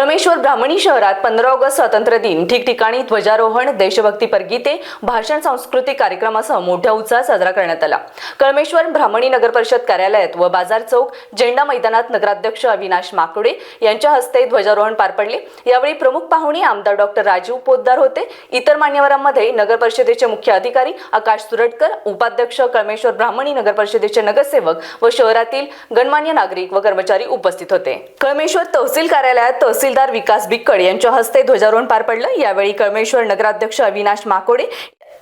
कळमेश्वर ब्राह्मणी शहरात 15 ऑगस्ट स्वातंत्र्य दिन ठिकठिकाणी ध्वजारोहण, देशभक्तीपर गीते, भाषण, सांस्कृतिक कार्यक्रमासह मोठ्या उत्साहात साजरा करण्यात आला। कळमेश्वर ब्राह्मणी नगर परिषद कार्यालयात व बाजार चौक झेंडा मैदानात नगराध्यक्ष अविनाश माकडे यांच्या हस्ते ध्वजारोहण पार पडले। यावेळी प्रमुख पाहुणे आमदार डॉक्टर राजीव पोद्दार होते। इतर मान्यवरांमध्ये नगर परिषदेचे मुख्य अधिकारी आकाश सुरटकर, उपाध्यक्ष कळमेश्वर ब्राह्मणी नगर परिषदेचे नगरसेवक व शहरातील गणमान्य नागरिक व कर्मचारी उपस्थित होते। कळमेश्वर तहसील कार्यालयात तहसीलदार विकास बिक्कड यांच्या हस्ते ध्वजारोहण पार पडलं। यावेळी कळमेश्वर नगराध्यक्ष अविनाश माकोडे,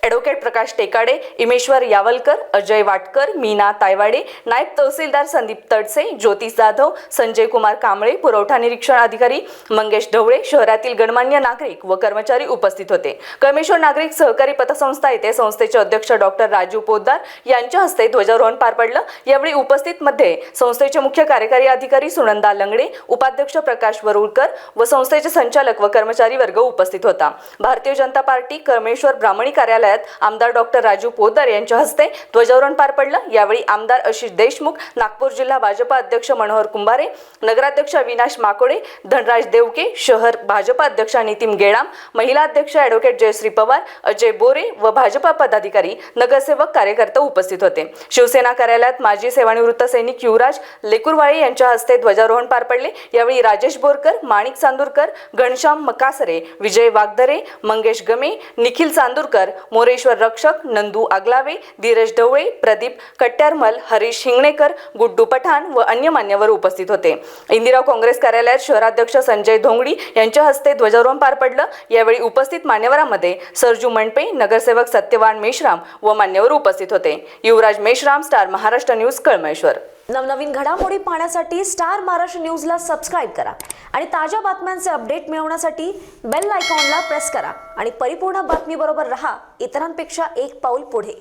ॲडव्होकेट प्रकाश टेकाडे, इमेश्वर यावलकर, अजय वाटकर, मीना तायवाडे, नायब तहसीलदार संदीप तडसे, ज्योतिष जाधव, संजय कुमार कांबळे, पुरवठा निरीक्षण अधिकारी मंगेश ढवळे, शहरातील गणमान्य नागरिक व कर्मचारी उपस्थित होते। कळमेश्वर नागरिक सहकारी पतसंस्था येथे संस्थेचे अध्यक्ष डॉक्टर राजीव पोद्दार यांच्या हस्ते ध्वजारोहण पार पडलं। यावेळी उपस्थित मध्ये संस्थेचे मुख्य कार्यकारी अधिकारी सुनंदा लंगडे, उपाध्यक्ष प्रकाश वरुळकर व संस्थेचे संचालक व कर्मचारी वर्ग उपस्थित होता। भारतीय जनता पार्टी कळमेश्वर ब्राह्मणी कार्यालयात आमदार डॉक्टर राजीव पोद्दार यांच्या हस्ते ध्वजारोहण पार पडलं। यावेळी आमदार आशिष देशमुख, नागपूर जिल्हा भाजपा अध्यक्ष मनोहर कुंभारे, नगराध्यक्ष अविनाश माकोडे, धनराज देवके, शहर भाजपा अध्यक्ष नितीन गेडाम, महिला अध्यक्ष ॲडव्होकेट जयश्री पवार, अजय बोरे व भाजपा पदाधिकारी, नगरसेवक, कार्यकर्ते उपस्थित होते। शिवसेना कार्यालयात माजी सेवानिवृत्त सैनिक युवराज लेकुरवाळे यांच्या हस्ते ध्वजारोहण पार पडले। यावेळी राजेश बोरकर, माणिक चांदूरकर, घनश्याम मकासरे, विजय वागदरे, मंगेश गमे, निखिल चांदूरकर, मोरेश्वर रक्षक, नंदू आगलावे, धीरज ढवळे, प्रदीप कट्यारमल, हरीश हिंगणेकर, गुड्डू पठाण व अन्य मान्यवर उपस्थित होते। इंदिरा काँग्रेस कार्यालयात शहराध्यक्ष संजय धोंगडी यांच्या हस्ते ध्वजारोहण पार पडलं। यावेळी उपस्थित मान्यवरांमध्ये सरजू मनपे, नगरसेवक सत्यवान मेश्राम व मान्यवर उपस्थित होते। युवराज मेश्राम, स्टार महाराष्ट्र न्यूज, कळमेश्वर। नवनवीन घडामोडी पाहण्यासाठी स्टार महाराष्ट्र न्यूजला सबस्क्राईब करा आणि ताज्या बातम्यांचे अपडेट मिळवण्यासाठी बेल आयकॉनला प्रेस करा आणि परिपूर्ण बातमीबरोबर रहा, इतरांपेक्षा एक पाऊल पुढे।